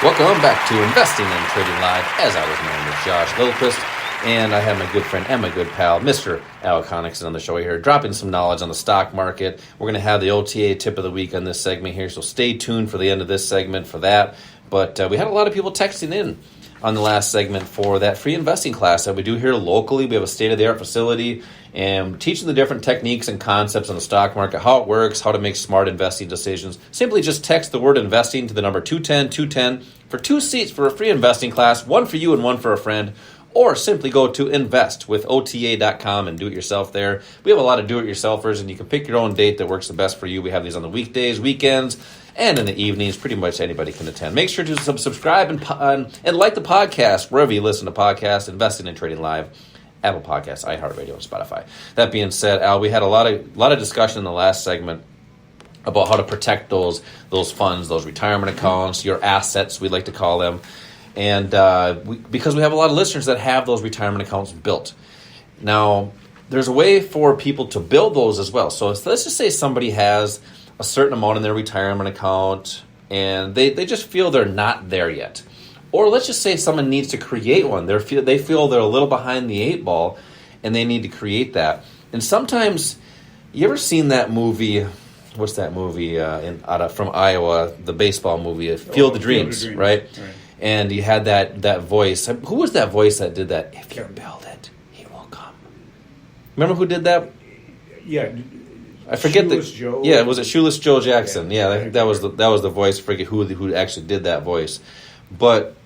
Welcome back to Investing and Trading Live. As I was known as Josh Lillquist, and I have my good friend and my good pal, Mr. Al Connickson on the show here, dropping some knowledge on the stock market. We're going to have the OTA tip of the week on this segment here, so stay tuned for the end of this segment for that. But we had a lot of people texting in on the last segment for that free investing class that we do here locally. We have a state-of-the-art facility and teaching the different techniques and concepts on the stock market, how it works, how to make smart investing decisions. Simply just text the word investing to the number 210-210 for 2 seats for a free investing class, one for you and one for a friend. Or simply go to investwithota.com and do it yourself there. We have a lot of do-it-yourselfers, and you can pick your own date that works the best for you. We have these on the weekdays, weekends, and in the evenings. Pretty much anybody can attend. Make sure to subscribe and like the podcast wherever you listen to podcasts, Investing and Trading Live, Apple Podcasts, iHeartRadio, and Spotify. That being said, Al, we had a lot of discussion in the last segment about how to protect those funds, those retirement accounts, your assets, we like to call them. And because we have a lot of listeners that have those retirement accounts built. Now, there's a way for people to build those as well. So let's just say somebody has a certain amount in their retirement account and they just feel they're not there yet. Or let's just say someone needs to create one. They feel they're a little behind the 8 ball and they need to create that. And sometimes, you ever seen that movie? What's that movie from Iowa, the baseball movie, Field of Dreams, right? And you had that voice. Who was that voice that did that? If you build it, he will come. Remember who did that? Yeah, I forget Shoeless Joe. Yeah, was it Shoeless Joe Jackson? Yeah, I think that was the voice. I forget who actually did that voice. But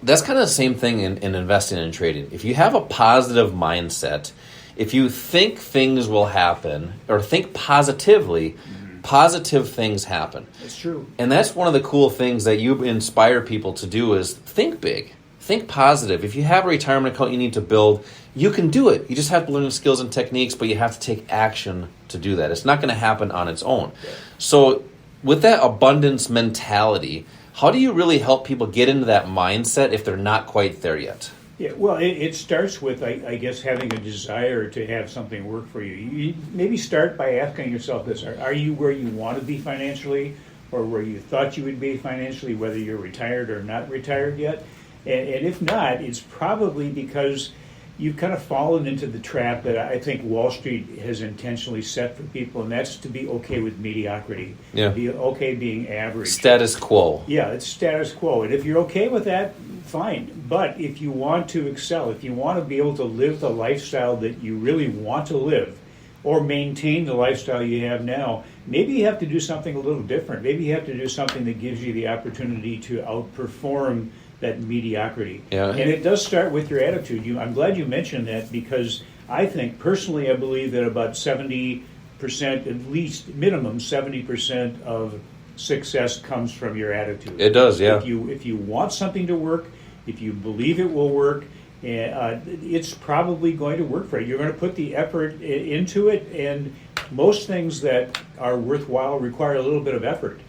that's kind of the same thing in investing and trading. If you have a positive mindset, if you think things will happen or think positively, positive things happen. It's true. And that's one of the cool things that you inspire people to do is think big. Think positive. If you have a retirement account you need to build, you can do it. You just have to learn the skills and techniques, but you have to take action to do that. It's not going to happen on its own. Yeah. So with that abundance mentality, how do you really help people get into that mindset if they're not quite there yet? Yeah, well, it starts with, I guess, having a desire to have something work for you. You maybe start by asking yourself this: Are you where you want to be financially, or where you thought you would be financially, whether you're retired or not retired yet? And if not, it's probably because you've kind of fallen into the trap that I think Wall Street has intentionally set for people, and that's to be okay with mediocrity. Yeah. Be okay being average. Status quo. Yeah, it's status quo. And if you're okay with that, fine. But if you want to excel, if you want to be able to live the lifestyle that you really want to live, or maintain the lifestyle you have now, maybe you have to do something a little different. Maybe you have to do something that gives you the opportunity to outperform that mediocrity. Yeah. And it does start with your attitude. I'm glad you mentioned that, because I think, personally, I believe that about 70%, at least minimum 70% of success comes from your attitude. It does, yeah. If you want something to work, if you believe it will work, it's probably going to work for you. You're going to put the effort into it, and most things that are worthwhile require a little bit of effort.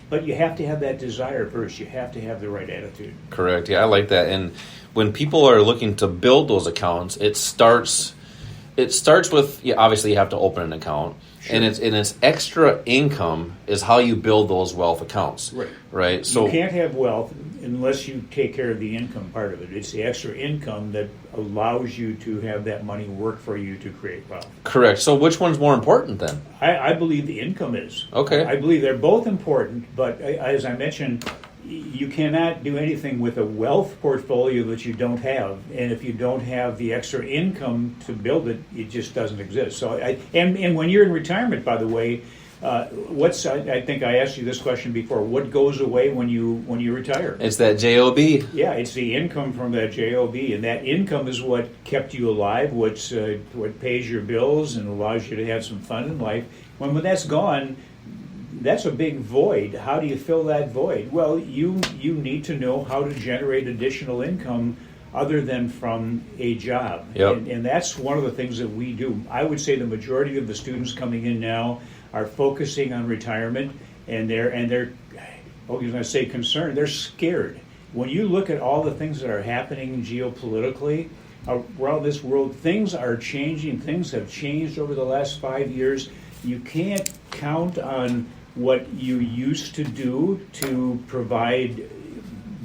But you have to have that desire first. You have to have the right attitude. Correct. Yeah, I like that. And when people are looking to build those accounts, it starts with, obviously you have to open an account. Sure. And it's extra income is how you build those wealth accounts. Right. So you can't have wealth unless you take care of the income part of it. It's the extra income that allows you to have that money work for you to create wealth. Correct. So which one's more important then? I believe the income is. Okay. I believe they're both important, but as I mentioned, you cannot do anything with a wealth portfolio that you don't have, and if you don't have the extra income to build it, it just doesn't exist. So, and when you're in retirement, by the way, I think I asked you this question before. What goes away when you retire? It's that JOB. Yeah, it's the income from that JOB, and that income is what kept you alive, what pays your bills and allows you to have some fun in life. When that's gone, that's a big void. How do you fill that void? Well, you need to know how to generate additional income other than from a job. Yep. And that's one of the things that we do. I would say the majority of the students coming in now are focusing on retirement, and they're I was going to say concerned. They're scared. When you look at all the things that are happening geopolitically around this world, things are changing. Things have changed over the last 5 years. You can't count on what you used to do to provide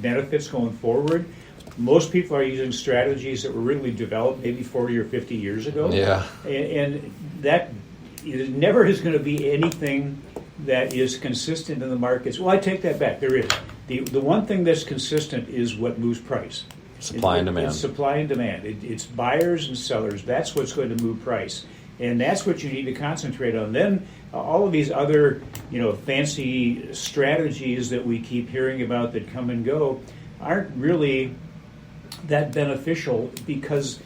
benefits going forward. Most people are using strategies that were really developed maybe 40 or 50 years ago. Yeah. And that never is going to be anything that is consistent in the markets. Well, I take that back. There is. The one thing that's consistent is what moves price. Supply and demand. It's supply and demand. It's buyers and sellers. That's what's going to move price. And that's what you need to concentrate on. Then all of these other, fancy strategies that we keep hearing about that come and go aren't really that beneficial, because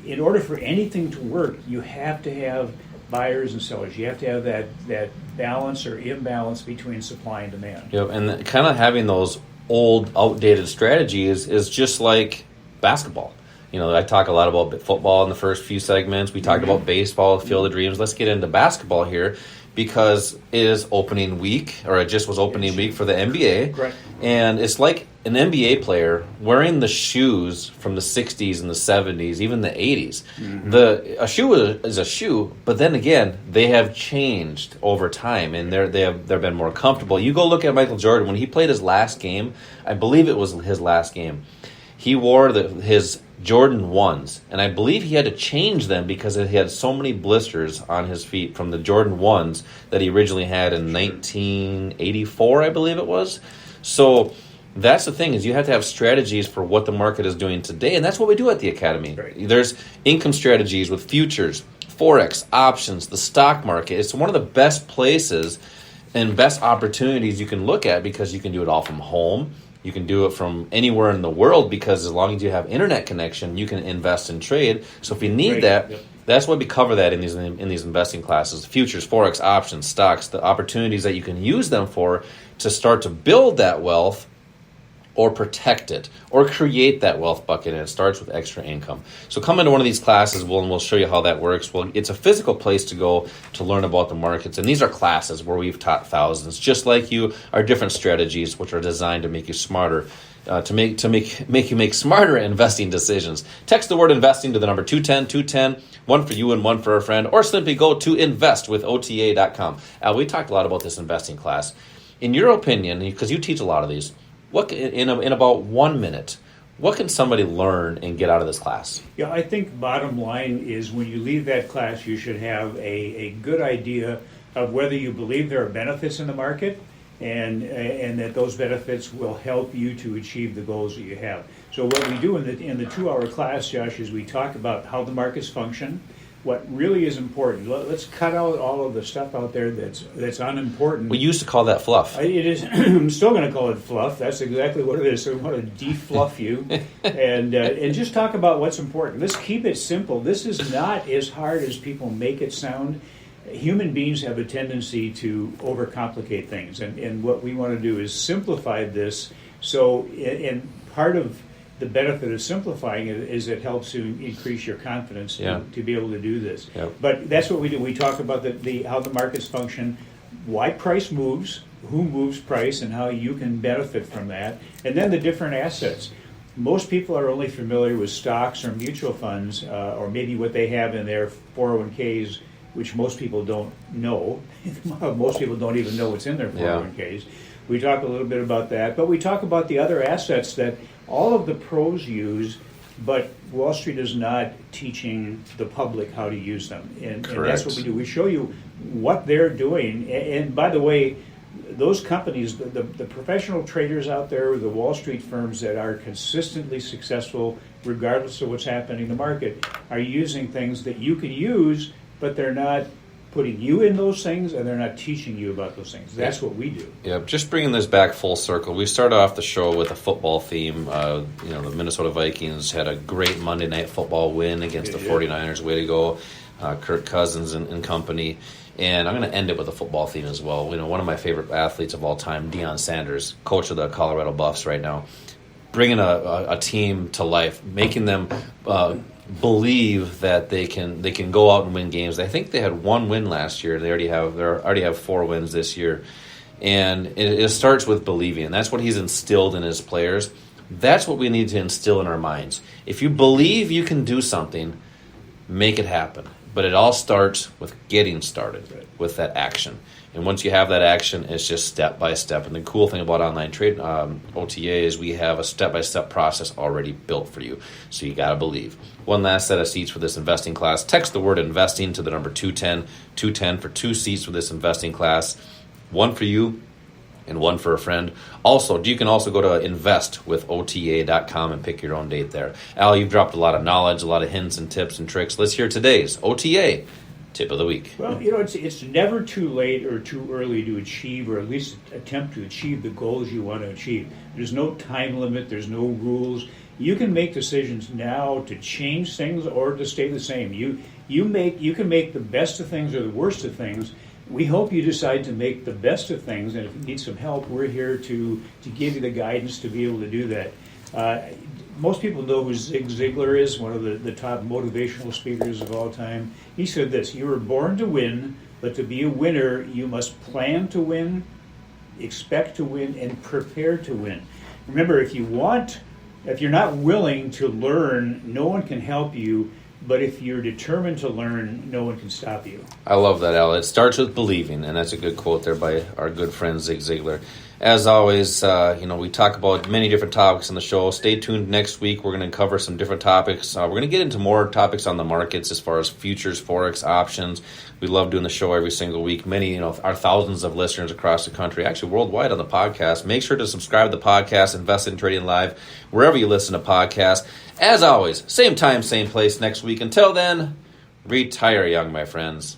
in order for anything to work, you have to have buyers and sellers. You have to have that balance or imbalance between supply and demand. Yep, and kind of having those old, outdated strategies is just like basketball. I talk a lot about football in the first few segments. We talked about baseball, Field of Dreams. Let's get into basketball here, because it is opening week, or it just was opening week for the NBA. Right. And it's like an NBA player wearing the shoes from the 60s and the 70s, even the 80s. Mm-hmm. A shoe is a shoe, but then again, they have changed over time, and they've been more comfortable. You go look at Michael Jordan. When he played his last game, I believe it was his last game, he wore his Jordan 1s, and I believe he had to change them because he had so many blisters on his feet from the Jordan 1s that he originally had in 1984, I believe it was. So that's the thing, is you have to have strategies for what the market is doing today, and that's what we do at the Academy. Right. There's income strategies with futures, Forex, options, the stock market. It's one of the best places and best opportunities you can look at, because you can do it all from home. You can do it from anywhere in the world, because as long as you have internet connection, you can invest and trade. So if you need that, that's why we cover that in these investing classes: futures, forex, options, stocks, the opportunities that you can use them for to start to build that wealth, or protect it, or create that wealth bucket, and it starts with extra income. So come into one of these classes, and we'll show you how that works. Well, it's a physical place to go to learn about the markets, and these are classes where we've taught thousands, just like you, are different strategies which are designed to make you smarter, to make you make smarter investing decisions. Text the word investing to the number 210-210, one for you and one for a friend, or simply go to investwithota.com. Al, we talked a lot about this investing class. In your opinion, because you teach a lot of these, what in about 1 minute, what can somebody learn and get out of this class? Yeah, I think bottom line is, when you leave that class, you should have a good idea of whether you believe there are benefits in the market, and that those benefits will help you to achieve the goals that you have. So what we do in the 2-hour class, Josh, is we talk about how the markets function, what really is important. Let's cut out all of the stuff out there that's unimportant. We used to call that fluff. It is. I'm still going to call it fluff. That's exactly what it is. So we want to defluff you, and just talk about what's important. Let's keep it simple. This is not as hard as people make it sound. Human beings have a tendency to overcomplicate things, and what we want to do is simplify this. So, and part of the benefit of simplifying it is it helps you increase your confidence to be able to do this. Yep. But that's what we do. We talk about how the markets function, why price moves, who moves price, and how you can benefit from that, and then the different assets. Most people are only familiar with stocks or mutual funds, or maybe what they have in their 401ks, which most people don't know. Most people don't even know what's in their 401ks. We talk a little bit about that, but we talk about the other assets that all of the pros use, but Wall Street is not teaching the public how to use them. And that's what we do. We show you what they're doing. And by the way, those companies, the professional traders out there, the Wall Street firms that are consistently successful, regardless of what's happening in the market, are using things that you can use, but they're not putting you in those things, and they're not teaching you about those things. That's what we do. Yeah, just bringing this back full circle. We started off the show with a football theme. The Minnesota Vikings had a great Monday Night Football win against the 49ers. Way to go, Kirk Cousins and company. And I'm going to end it with a football theme as well. One of my favorite athletes of all time, Deion Sanders, coach of the Colorado Buffs right now, bringing a team to life, making them believe that they can go out and win games. I think they had one win last year. They already have 4 wins this year, and it starts with believing. And that's what he's instilled in his players. That's what we need to instill in our minds. If you believe you can do something, make it happen. But it all starts with getting started with that action. And once you have that action, it's just step by step. And the cool thing about online trade OTA is we have a step-by-step process already built for you. So you got to believe. One last set of seats for this investing class. Text the word investing to the number 210 for 2 seats for this investing class. One for you and one for a friend. Also, you can also go to investwithota.com and pick your own date there. Al, you've dropped a lot of knowledge, a lot of hints and tips and tricks. Let's hear today's OTA tip of the week. Well, it's never too late or too early to achieve, or at least attempt to achieve the goals you want to achieve. There's no time limit. There's no rules. You can make decisions now to change things or to stay the same. You can make the best of things or the worst of things. We hope you decide to make the best of things, and if you need some help, we're here to give you the guidance to be able to do that. Most people know who Zig Ziglar is, one of the top motivational speakers of all time. He said this: you were born to win, but to be a winner, you must plan to win, expect to win, and prepare to win. Remember, if you're not willing to learn, no one can help you. But if you're determined to learn, no one can stop you. I love that, Al. It starts with believing, and that's a good quote there by our good friend Zig Ziglar. As always, we talk about many different topics on the show. Stay tuned next week. We're going to cover some different topics. We're going to get into more topics on the markets as far as futures, forex, options. We love doing the show every single week. Many, our thousands of listeners across the country, actually worldwide on the podcast. Make sure to subscribe to the podcast, Invest in Trading Live, wherever you listen to podcasts. As always, same time, same place next week. Until then, retire young, my friends.